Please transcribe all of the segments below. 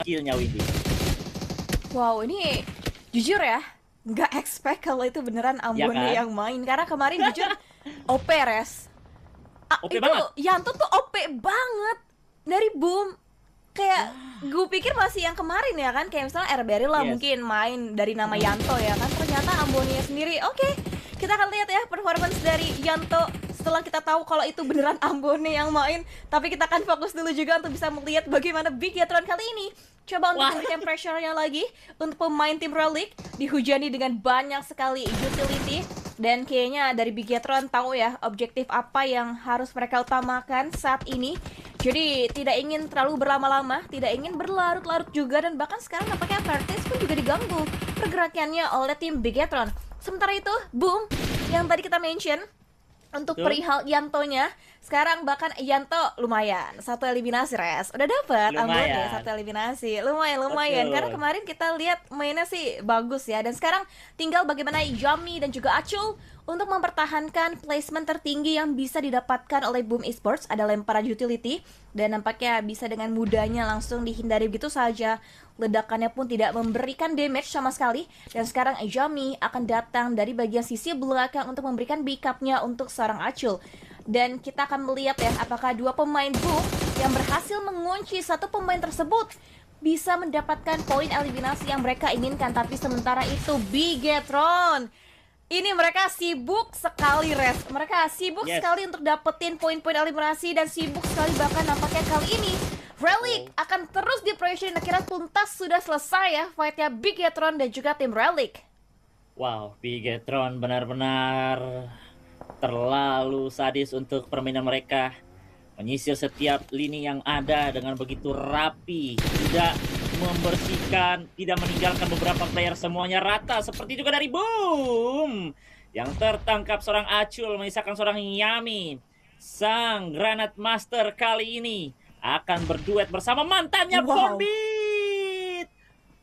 skillnya Windy. Wow, ini jujur ya, nggak expect kalau itu beneran Ya Ambone kan? yang main. Karena kemarin jujur OP Res. OP Itu banget. Yanto tuh OP banget dari Boom. Kayak Wah, gue pikir masih yang kemarin ya kan, kayak misalnya Airberry lah yes. mungkin main dari nama Mm-mm. Yanto ya kan. Ternyata Ambone sendiri. Oke, kita akan lihat ya performance dari Yanto setelah kita tahu kalau itu beneran Ambone yang main. Tapi kita akan fokus dulu juga untuk bisa melihat bagaimana Bigetron kali ini coba untuk Wah, memberikan pressure-nya lagi untuk pemain tim Relic, dihujani dengan banyak sekali utility. Dan kayaknya dari Bigetron tahu ya objektif apa yang harus mereka utamakan saat ini. Jadi tidak ingin terlalu berlama-lama, tidak ingin berlarut-larut juga, dan bahkan sekarang nampaknya Vertis pun juga diganggu pergerakannya oleh tim Bigetron. Sementara itu, Boom yang tadi kita mention untuk tuh perihal Yantonya, sekarang bahkan Yanto lumayan satu eliminasi Res, udah dapat Ambone lumayan. satu eliminasi, lumayan karena Betul. kemarin kita lihat mainnya sih bagus ya. Dan sekarang tinggal bagaimana Yami dan juga Acul untuk mempertahankan placement tertinggi yang bisa didapatkan oleh Boom Esports, ada lemparan utility dan nampaknya bisa dengan mudahnya langsung dihindari begitu saja. Ledakannya pun tidak memberikan damage sama sekali. Dan sekarang Yami akan datang dari bagian sisi belakang untuk memberikan backupnya untuk seorang Acul. Dan kita akan melihat ya apakah dua pemain Boom yang berhasil mengunci satu pemain tersebut bisa mendapatkan poin eliminasi yang mereka inginkan. Tapi sementara itu Bigetron, ini mereka sibuk sekali Res. Mereka sibuk Yes. sekali untuk dapetin poin-poin eliminasi, dan sibuk sekali bahkan nampaknya kali ini Relic akan terus diproyeksi dan akhirnya tuntas sudah selesai ya fightnya Bigetron dan juga tim Relic. Wow, Bigetron benar-benar terlalu sadis untuk permainan mereka. Menyisir setiap lini yang ada dengan begitu rapi, tidak membersihkan, tidak meninggalkan beberapa player, semuanya rata. Seperti juga dari Boom yang tertangkap seorang Acul, menyisakan seorang Yami. Sang Granat Master kali ini akan berduet bersama mantannya Wow. Bonbit.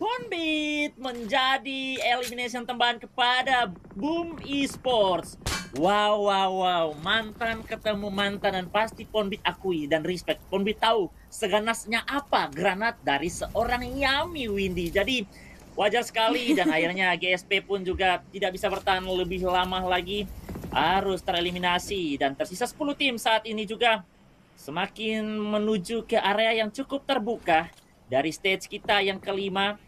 Bonbit menjadi elimination tambahan kepada Boom Esports. Wow, wow, wow. Mantan ketemu mantan, dan pasti Bonbit akui dan respect. Bonbit tahu seganasnya apa granat dari seorang Yami Windy. Jadi wajar sekali, dan akhirnya GSP pun juga tidak bisa bertahan lebih lama lagi. Harus tereliminasi, dan tersisa 10 tim saat ini juga. Semakin menuju ke area yang cukup terbuka dari stage kita yang kelima.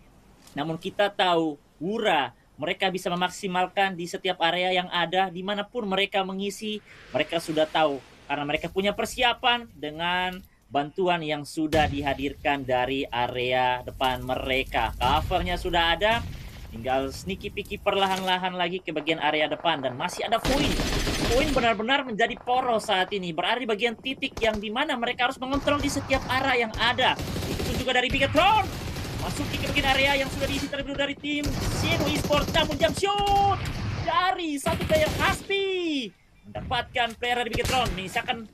Namun kita tahu Wura mereka bisa memaksimalkan di setiap area yang ada, dimanapun mereka mengisi, mereka sudah tahu karena mereka punya persiapan dengan bantuan yang sudah dihadirkan dari area depan mereka. Covernya sudah ada, tinggal sneaky picky perlahan-lahan lagi ke bagian area depan, dan masih ada poin. Poin benar-benar menjadi poros saat ini, berada di bagian titik yang dimana mereka harus mengontrol di setiap arah yang ada. Itu juga dari Bigetron. Masuk ke bagian area yang sudah diisi terlebih dahulu dari tim Sino Esports, namun jump shoot dari satu player Haspi mendapatkan player dari Bigetron, menyisakan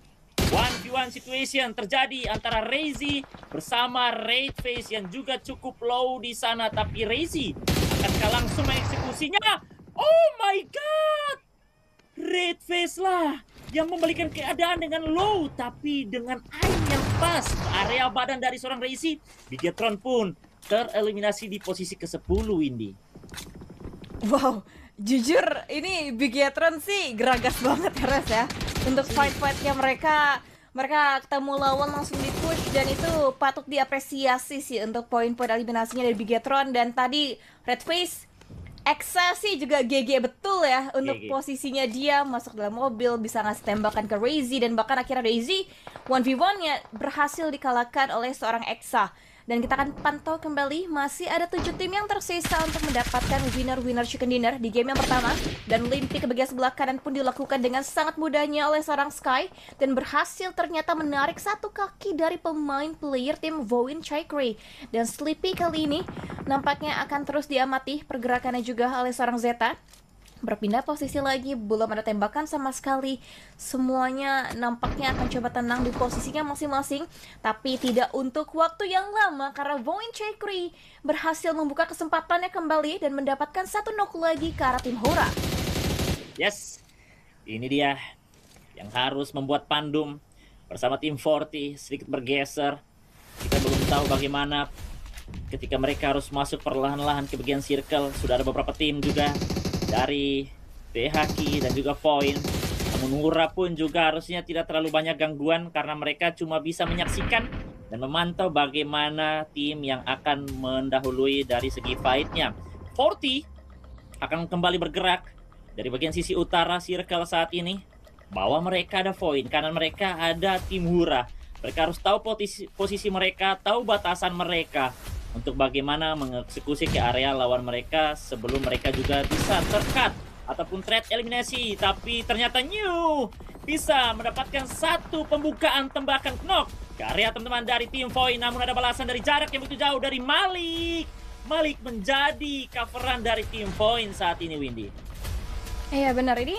1v1 situation terjadi antara Reizi bersama Raid Face yang juga cukup low di sana, tapi Reizi akankah langsung mengeksekusinya? Oh my god! Raid Face lah yang membalikan keadaan dengan low, tapi dengan aim yang pas ke area badan dari seorang Reizi. Bigetron pun tereliminasi di posisi ke-10, Windy. Wow, jujur ini Bigetron sih geragas banget ya Res ya. Untuk fight-fightnya mereka ketemu lawan langsung di-push, dan itu patut diapresiasi sih untuk poin-poin eliminasinya dari Bigetron. Dan tadi Red Face Exa sih juga GG betul ya untuk GG. posisinya, dia masuk dalam mobil bisa ngasih tembakan ke Reizi, dan bahkan akhirnya Reizi 1v1-nya berhasil dikalahkan oleh seorang Exa. Dan kita akan pantau kembali, masih ada 7 tim yang tersisa untuk mendapatkan winner chicken dinner di game yang pertama. Dan limpik ke bagian sebelah kanan pun dilakukan dengan sangat mudahnya oleh seorang Sky, dan berhasil ternyata menarik satu kaki dari pemain player tim Voin Chikri. Dan Sleepy kali ini nampaknya akan terus diamati pergerakannya juga oleh seorang Zeta. Berpindah posisi lagi, belum ada tembakan sama sekali. Semuanya nampaknya akan coba tenang di posisinya masing-masing, tapi tidak untuk waktu yang lama karena Voin Chikri berhasil membuka kesempatannya kembali dan mendapatkan satu knock lagi ke arah tim Hora. Yes, ini dia yang harus membuat Pandum bersama tim 40 sedikit bergeser. Kita belum tahu bagaimana ketika mereka harus masuk perlahan-lahan ke bagian circle. Sudah ada beberapa tim juga dari THQ dan juga Void. Namun Hura pun juga harusnya tidak terlalu banyak gangguan karena mereka cuma bisa menyaksikan dan memantau bagaimana tim yang akan mendahului dari segi fight-nya. 40 akan kembali bergerak dari bagian sisi utara circle saat ini. Bawah mereka ada Void, kanan mereka ada tim Hura. Mereka harus tahu posisi mereka, tahu batasan mereka untuk bagaimana mengeksekusi ke area lawan mereka sebelum mereka juga bisa terkat ataupun trade eliminasi. Tapi ternyata New bisa mendapatkan satu pembukaan tembakan knock ke area teman-teman dari tim Void. Namun ada balasan dari jarak yang begitu jauh dari Malik. Malik menjadi coveran dari tim Void saat ini, Windy. Iya benar, ini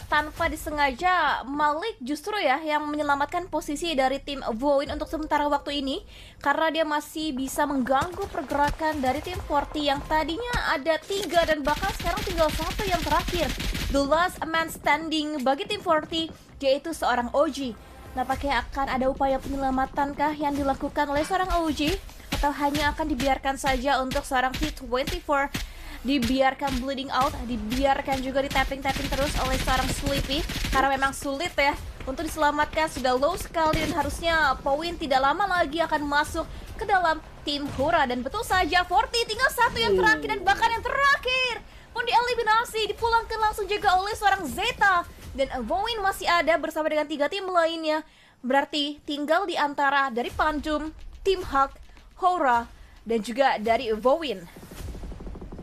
tanpa disengaja Malik justru ya yang menyelamatkan posisi dari tim Void untuk sementara waktu ini, karena dia masih bisa mengganggu pergerakan dari tim 40 yang tadinya ada 3 dan bahkan sekarang tinggal 1 yang terakhir. The last man standing bagi tim 40 yaitu seorang OG. Nampaknya akan ada upaya penyelamatankah yang dilakukan oleh seorang OG, atau hanya akan dibiarkan saja untuk seorang T24 dibiarkan bleeding out, dibiarkan juga di tapping-tapping terus oleh seorang Sleepy, karena memang sulit ya untuk diselamatkan, sudah low sekali dan harusnya poin tidak lama lagi akan masuk ke dalam tim Hura. Dan betul saja 40 tinggal 1 yang terakhir dan bahkan yang terakhir pun dieliminasi, dipulangkan langsung juga oleh seorang Zeta. Dan Void masih ada bersama dengan 3 tim lainnya, berarti tinggal di antara dari Pandum, tim Hak, Hura dan juga dari Void.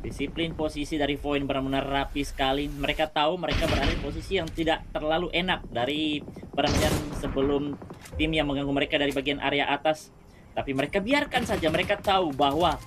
Disiplin posisi dari Void benar-benar rapi sekali. Mereka tahu mereka berada di posisi yang tidak terlalu enak dari permainan sebelum tim yang mengganggu mereka dari bagian area atas. Tapi mereka biarkan saja. Mereka tahu bahwa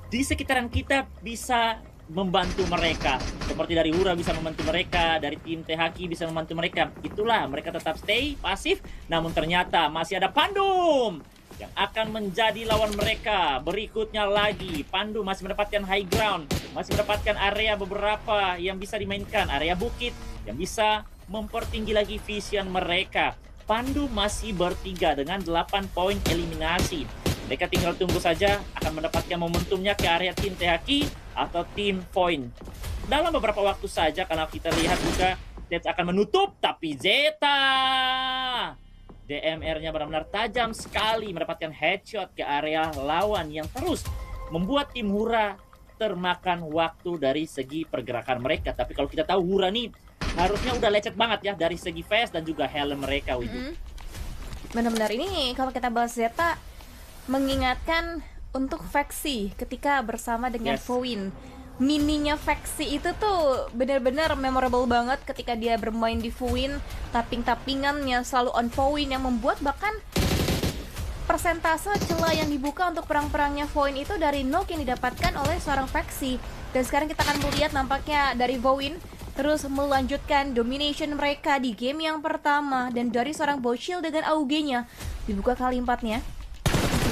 di sekitaran kita bisa membantu mereka. Seperti dari Hura bisa membantu mereka, dari tim THQ bisa membantu mereka. Itulah mereka tetap stay pasif. Namun ternyata masih ada Pandum yang akan menjadi lawan mereka berikutnya lagi. Pandu masih mendapatkan high ground, masih mendapatkan area beberapa yang bisa dimainkan, area bukit yang bisa mempertinggi lagi vision mereka. Pandu masih bertiga dengan 8 poin eliminasi. Mereka tinggal tunggu saja akan mendapatkan momentumnya ke area tim THQ atau tim Void. Dalam beberapa waktu saja, karena kita lihat juga Zeta akan menutup, tapi Zeta DMR-nya benar-benar tajam sekali, mendapatkan headshot ke area lawan yang terus membuat tim Hura termakan waktu dari segi pergerakan mereka. Tapi kalau kita tahu Hura nih harusnya udah lecet banget ya dari segi face dan juga helm mereka, Benar-benar ini kalau kita bahas Zeta mengingatkan untuk Vexi ketika bersama dengan Void. Mininya Vexi itu tuh benar-benar memorable banget ketika dia bermain di Void. Tapping-tappingannya selalu on point yang membuat bahkan persentase celah yang dibuka untuk perang-perangnya Void itu dari knock yang didapatkan oleh seorang Vexi. Dan sekarang kita akan melihat nampaknya dari Void terus melanjutkan domination mereka di game yang pertama. Dan dari seorang Bocil dengan AUG-nya dibuka kali 4-nya,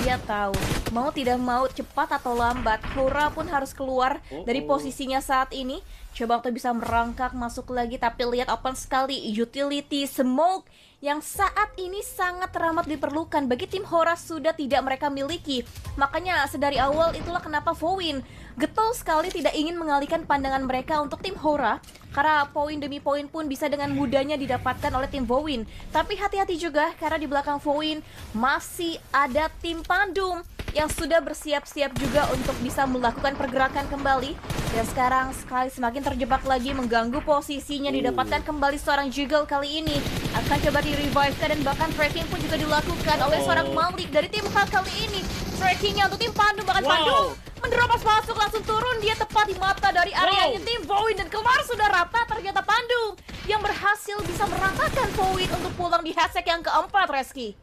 dia tahu mau tidak mau cepat atau lambat Hura pun harus keluar dari posisinya saat ini. Coba untuk bisa merangkak masuk lagi, tapi lihat open sekali utility smoke yang saat ini sangat teramat diperlukan bagi tim Hura sudah tidak mereka miliki. Makanya sedari awal itulah kenapa Void getol sekali tidak ingin mengalihkan pandangan mereka untuk tim Hura, karena poin demi poin pun bisa dengan mudahnya didapatkan oleh tim Void. Tapi hati-hati juga karena di belakang Void masih ada tim Pandum yang sudah bersiap-siap juga untuk bisa melakukan pergerakan kembali. Dan sekarang sekali semakin terjebak lagi, mengganggu posisinya. Didapatkan kembali seorang Jiggle kali ini, akan coba di-revive dan bahkan tracking pun juga dilakukan oleh seorang Malik dari tim Hak kali ini. Trackingnya untuk tim Pandum, bahkan Pandum menerobos masuk langsung turun, dia tepat di mata dari areanya tim Void. Dan kemarin sudah rata, ternyata Pandum yang berhasil bisa meratakan Void untuk pulang di hashtag yang keempat, Reski.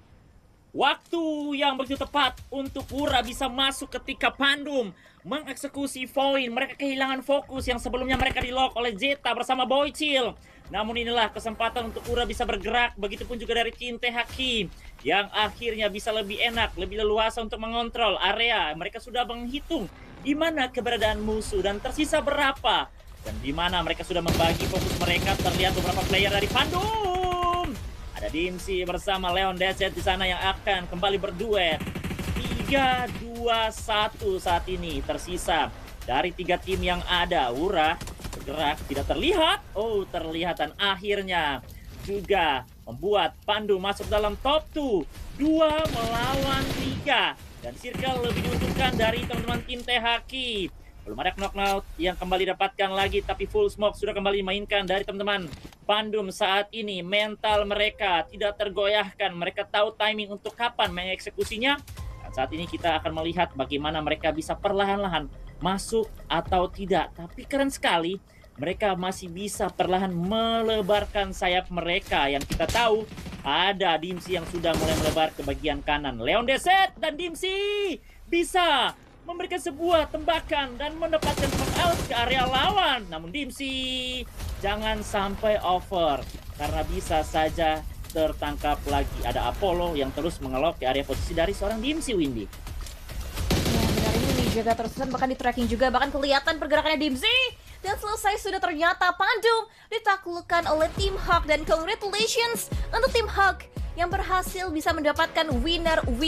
Waktu yang begitu tepat untuk Hura bisa masuk ketika Pandum mengeksekusi Void. Mereka kehilangan fokus yang sebelumnya mereka di-lock oleh Zeta bersama Bocil. Namun inilah kesempatan untuk Hura bisa bergerak. Begitupun juga dari tim THQ yang akhirnya bisa lebih enak, lebih leluasa untuk mengontrol area. Mereka sudah menghitung di mana keberadaan musuh dan tersisa berapa, dan di mana mereka sudah membagi fokus mereka. Terlihat beberapa player dari Pandum. Ada Dimsi bersama Leon Deset di sana yang akan kembali berduet. 3-2-1 saat ini tersisa dari 3 tim yang ada. Wurah bergerak, tidak terlihat. Oh, terlihat, dan akhirnya juga membuat Pandu masuk dalam top 2. 2 melawan 3. Dan circle lebih diuntungkan dari teman-teman tim THQ. Belum ada knockout yang kembali dapatkan lagi, tapi full smoke sudah kembali mainkan dari teman-teman Pandum saat ini. Mental mereka tidak tergoyahkan. Mereka tahu timing untuk kapan mengeksekusinya. Dan saat ini kita akan melihat bagaimana mereka bisa perlahan-lahan masuk atau tidak. Tapi keren sekali, mereka masih bisa perlahan melebarkan sayap mereka. Yang kita tahu ada Dimsi yang sudah mulai melebar ke bagian kanan. Leon Deset dan Dimsi bisa memberikan sebuah tembakan dan mendapatkan knockout ke area lawan. Namun Dimsi jangan sampai over, karena bisa saja tertangkap lagi. Ada Apollo yang terus mengelok di area posisi dari seorang Dimsi, Windy. Ya, benar, ini dijaga terus-terusan, bahkan di tracking juga, bahkan kelihatan pergerakannya Dimsi. Dan selesai sudah, ternyata Pandum ditaklukkan oleh tim Hawk. Dan congratulations untuk tim Hawk yang berhasil bisa mendapatkan winner